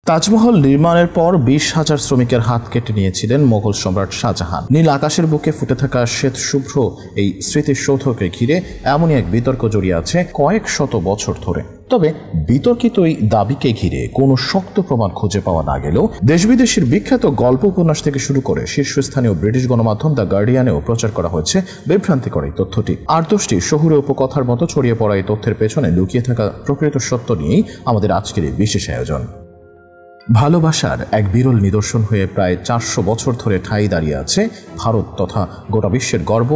তাজমহল নির্মাণের পর 20,000 শ্রমিকের হাত কেটে নিয়েছিলেন মোগল সম্রাট শাহজাহান। নীল আকাশের বুকে ফুটে থাকা শ্বেত শুভ্র এই স্মৃতিসৌধকে ঘিরে এমনই এক বিতর্ক জড়িয়ে আছে কয়েক শত বছর ধরে। তবে বিতর্কিত এই দাবিকে ঘিরে কোনো শক্ত প্রমাণ খুঁজে পাওয়া না গেলেও দেশ বিদেশের বিখ্যাত গল্প উপন্যাস থেকে শুরু করে শীর্ষস্থানীয় ব্রিটিশ গণমাধ্যম দ্য গার্ডিয়ানেও প্রচার করা হয়েছে বিভ্রান্তিকর এই তথ্যটি। 8-10টি শহুরে উপকথার মতো ছড়িয়ে পড়া এই তথ্যের পেছনে লুকিয়ে থাকা প্রকৃত সত্য নিয়েই আমাদের আজকের এই বিশেষ আয়োজন। ভালোবাসার এক বিরল নিদর্শন হয়ে প্রায় 400 বছর ধরে ঠাঁই দাঁড়িয়ে আছে ভারত তথা গোটা বিশ্বের গর্ব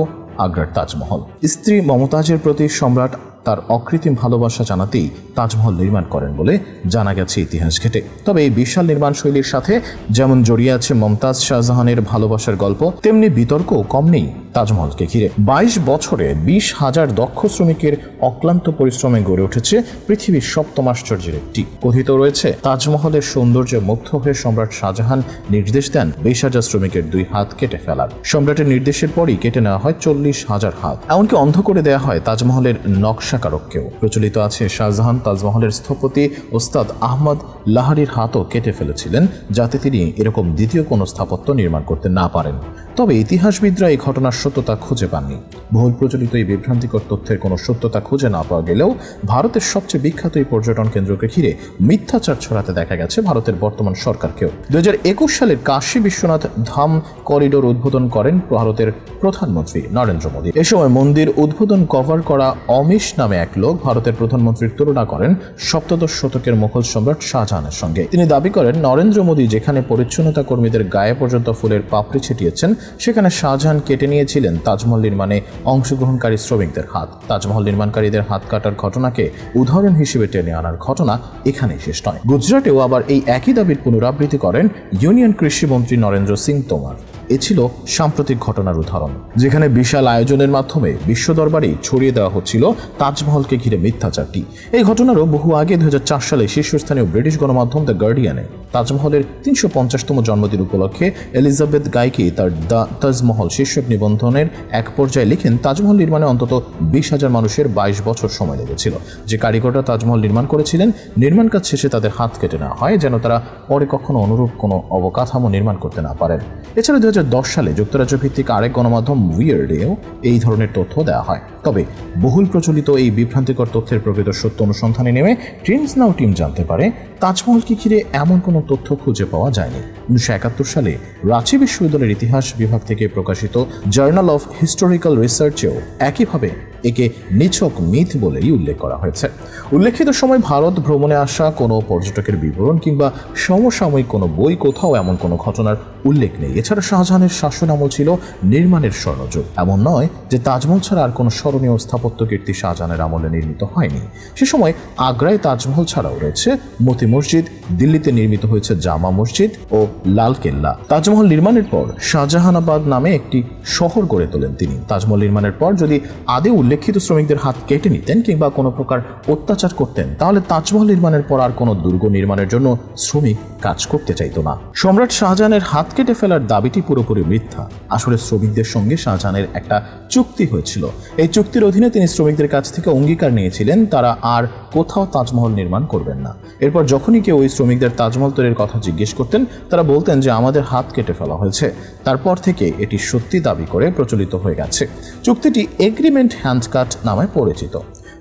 আগ্রার তাজমহল। স্ত্রী মমতাজের প্রতি সম্রাট তার অকৃত্রিম ভালোবাসা জানাতেই তাজমহল নির্মাণ করেন বলে জানা গেছে ইতিহাস ঘেটে। তবে এই বিশাল নির্মাণ শৈলীর সাথে যেমন জড়িয়ে আছে মমতাজ শাহজাহানের ভালোবাসার গল্প, তেমনি বিতর্কও কম নেই তাজমহলকে ঘিরে। 22 বছরে 20,000 দক্ষ শ্রমিকের অক্লান্ত পরিশ্রমে গড়ে উঠেছে পৃথিবীর 7ম আশ্চর্যের একটি। কথিত রয়েছে তাজমহলের সৌন্দর্যে মুগ্ধ হয়ে সম্রাট শাহজাহান নির্দেশ দেন 20,000 শ্রমিকের 2 হাত কেটে ফেলার। সম্রাটের নির্দেশের পরই কেটে নেওয়া হয় 40,000 হাত। এমনকি অন্ধ করে দেওয়া হয় তাজমহলের নকশাকারককেও। প্রচলিত আছে শাহজাহান তাজমহলের স্থপতি ওস্তাদ আহমদ লাহারির হাতও কেটে ফেলেছিলেন যাতে তিনি এরকম দ্বিতীয় কোনো স্থাপত্য নির্মাণ করতে না পারেন। তবে ইতিহাসবিদরা এই ঘটনার সত্যতা খুঁজে পাননি। বহুল প্রচলিত এই বিভ্রান্তিকর তথ্যের কোনো সত্যতা খুঁজে না পাওয়া গেলেও ভারতের সবচেয়ে বিখ্যাত এই পর্যটন কেন্দ্রকে ঘিরে মিথ্যাচার ছড়াতে দেখা গেছে ভারতের বর্তমান সরকারকেও। 2021 সালের কাশী বিশ্বনাথ ধাম করিডোর উদ্বোধন করেন ভারতের প্রধানমন্ত্রী নরেন্দ্র মোদী। এ সময় মন্দির উদ্বোধন কভার করা অমিশ নামে এক লোক ভারতের প্রধানমন্ত্রীর তুলনা করেন 17শ শতকের মুঘল সম্রাট শাহজাহানের সঙ্গে। তিনি দাবি করেন নরেন্দ্র মোদী যেখানে পরিচ্ছন্নতা কর্মীদের গায়ে পর্যন্ত ফুলের পাপড়ি ছিটিয়েছেন সেখানে শাহজাহান কেটে নিয়েছিলেন তাজমহল নির্মাণে অংশগ্রহণকারী শ্রমিকদের হাত। তাজমহল নির্মাণকারীদের হাত কাটার ঘটনাকে উদাহরণ হিসেবে টেনে আনার ঘটনা এখানেই শেষ নয়। গুজরাটেও আবার এই একই দাবির পুনরাবৃত্তি করেন ইউনিয়ন কৃষিমন্ত্রী নরেন্দ্র সিং তোমার। এ ছিল সাম্প্রতিক ঘটনার উদাহরণ যেখানে বিশাল আয়োজনের মাধ্যমে বিশ্ব দরবারেই ছড়িয়ে দেওয়া হচ্ছিল তাজমহলকে ঘিরে মিথ্যাচারটি। এই ঘটনারও বহু আগে 2004 সালে শীর্ষস্থানীয় ব্রিটিশ গণমাধ্যম দ্য গার্ডিয়ানে তাজমহলের 350তম জন্মদিন উপলক্ষে এলিজাবেথ গাইকি তার দ্য তাজমহল শীর্ষক নিবন্ধনের এক পর্যায়ে লিখেন তাজমহল নির্মাণে অন্তত 20,000 মানুষের 22 বছর সময় লেগেছিল। যে কারিগররা তাজমহল নির্মাণ করেছিলেন নির্মাণ কাজ শেষে তাদের হাত কেটে নেওয়া হয় যেন তারা পরে কখনো অনুরূপ কোনো অবকাঠামো নির্মাণ করতে না পারেন। এছাড়া 2010 সালে যুক্তরাজ্য ভিত্তিক আরেক গণমাধ্যম উইয়ার্ডেও এই ধরনের তথ্য দেওয়া হয়। তবে বহুল প্রচলিত এই বিভ্রান্তিকর তথ্যের প্রকৃত সত্য অনুসন্ধানে নেমে ট্রেন্ডস নাও টিম জানতে পারে তাজমহলকে ঘিরে এমন কোনো তথ্য খুঁজে পাওয়া যায়নি। 1971 সালে রাঁচি বিশ্ববিদ্যালয়ের ইতিহাস বিভাগ থেকে প্রকাশিত জার্নাল অফ হিস্টোরিক্যাল রিসার্চেও একইভাবে একে নিছক মিথ বলেই উল্লেখ করা হয়েছে। উল্লেখিত সময় ভারত ভ্রমণে আসা কোনো পর্যটকের বিবরণ কিংবা সমসাময়িক কোনো বই কোথাও এমন কোনো ঘটনার উল্লেখ নেই। এছাড়া শাহজাহানের শাসন আমল ছিল নির্মাণের স্বর্ণযুগ। এমন নয় যে তাজমহল ছাড়া আর কোনো স্মরণীয় স্থাপত্য কীর্তি শাহজাহানের আমলে নির্মিত হয়নি। সে সময় আগ্রায় তাজমহল ছাড়াও রয়েছে মতি মসজিদ, দিল্লিতে নির্মিত হয়েছে জামা মসজিদ ও লাল কেল্লা। তাজমহল নির্মাণের পর শাহজাহানাবাদ নামে একটি শহর গড়ে তোলেন তিনি। তাজমহল নির্মাণের পর যদি আদৌ উল্লেখিত শ্রমিকদের হাত কেটে নিতেন কিংবা কোনো প্রকার অত্যাচার করতেন তাহলে তাজমহল নির্মাণের পর আর কোনো দুর্গ নির্মাণের জন্য শ্রমিক কাজ করতে চাইতো না। সম্রাট শাহজাহানের হাত কেটে ফেলার দাবিটি পুরোপুরি মিথ্যা। আসলে শ্রমিকদের সঙ্গে শাহজাহানের একটা চুক্তি হয়েছিল। এই চুক্তির অধীনে তিনি শ্রমিকদের কাছ থেকে অঙ্গীকার নিয়েছিলেন তারা আর কোথাও তাজমহল নির্মাণ করবেন না। এরপর যখনই কেউ ওই শ্রমিকদের তাজমহল তৈরির কথা জিজ্ঞেস করতেন তারা বলতেন যে আমাদের হাত কেটে ফেলা হয়েছে। তারপর থেকে এটি সত্যি দাবি করে প্রচলিত হয়ে গেছে। চুক্তিটি এগ্রিমেন্ট হ্যান্ডকাট নামে পরিচিত।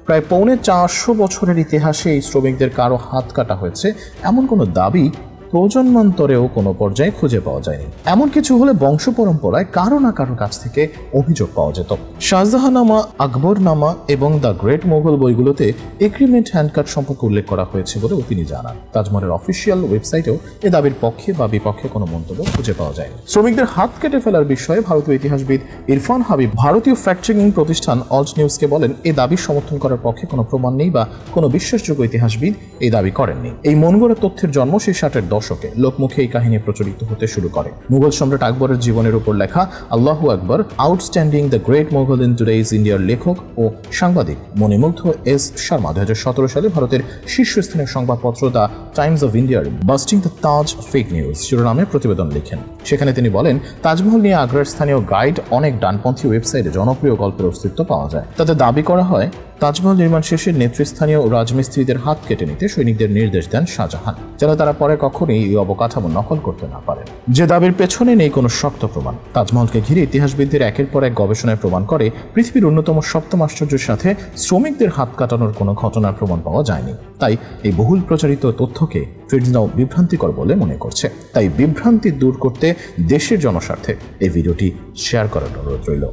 প্রায় 450 বছরের ইতিহাসে এই শ্রমিকদের কারো হাত কাটা হয়েছে এমন কোনো দাবি প্রজন্মান্তরেও কোনো পর্যায়ে খুঁজে পাওয়া যায়নি। এমন কিছু হলে বংশ পরম্পরায় কারো না কারো কাছ থেকে অভিযোগ পাওয়া যেত। শাহজাহানামা, আকবরনামা এবং দ্য গ্রেট মোগল বইগুলোতে এগ্রিমেন্ট হ্যান্ডকাট সম্পর্কে উল্লেখ করা হয়েছে বলেও তিনি জানান। তাজমহলের অফিসিয়াল ওয়েবসাইটেও এ দাবির পক্ষে বা বিপক্ষে কোনো মন্তব্য খুঁজে পাওয়া যায়নি। শ্রমিকদের হাত কেটে ফেলার বিষয়ে ভারতীয় ইতিহাসবিদ ইরফান হাবিব ভারতীয় ফ্যাক্ট চেকিং প্রতিষ্ঠান অল্ট নিউজকে বলেন এ দাবির সমর্থন করার পক্ষে কোনো প্রমাণ নেই বা কোনো বিশ্বাসযোগ্য ইতিহাসবিদ এই দাবি করেননি। এই মনগড়া তথ্যের জন্ম সেই 60-এর দশকে লোকমুখে এই কাহিনী প্রচলিত হতে শুরু করে। মুঘল সম্রাট আকবরের জীবনের উপর লেখা আল্লাহু আকবর outstanding the great Mughal in today's ইন্ডিয়ার লেখক ও সাংবাদিক মণিমুগ্ধ এস শর্মা 2017 সালে ভারতের শীর্ষস্থানীয় সংবাদপত্র দ্য টাইমস অফ ইন্ডিয়ার busting the Taj fake news শিরোনামে প্রতিবেদন লিখেন। সেখানে তিনি বলেন তাজমহল নিয়ে আগ্রার স্থানীয় গাইড অনেক ডানপন্থী ওয়েবসাইটে জনপ্রিয় গল্পের অস্তিত্ব পাওয়া যায়। তাতে দাবি করা হয় তাজমহল নির্মাণ শেষে নেতৃস্থানীয় রাজমিস্ত্রিদের হাত কেটে নিতে সৈনিকদের নির্দেশ দেন শাহজাহান, যেন তারা পরে কখনোই এই অবকাঠামো নকল করতে না পারেন। যে দাবির পেছনে নেই কোনো শক্ত প্রমাণ। তাজমহলকে ঘিরে ইতিহাসবিদদের একের পর এক গবেষণায় প্রমাণ করে পৃথিবীর অন্যতম সপ্তম আশ্চর্যের সাথে শ্রমিকদের হাত কাটানোর কোনো ঘটনার প্রমাণ পাওয়া যায়নি। তাই এই বহুল প্রচারিত তথ্যকে ফিরদৌস বিভ্রান্তিকর বলে মনে করছে। তাই বিভ্রান্তি দূর করতে দেশের জনস্বার্থে এই ভিডিওটি শেয়ার করার অনুরোধ রইল।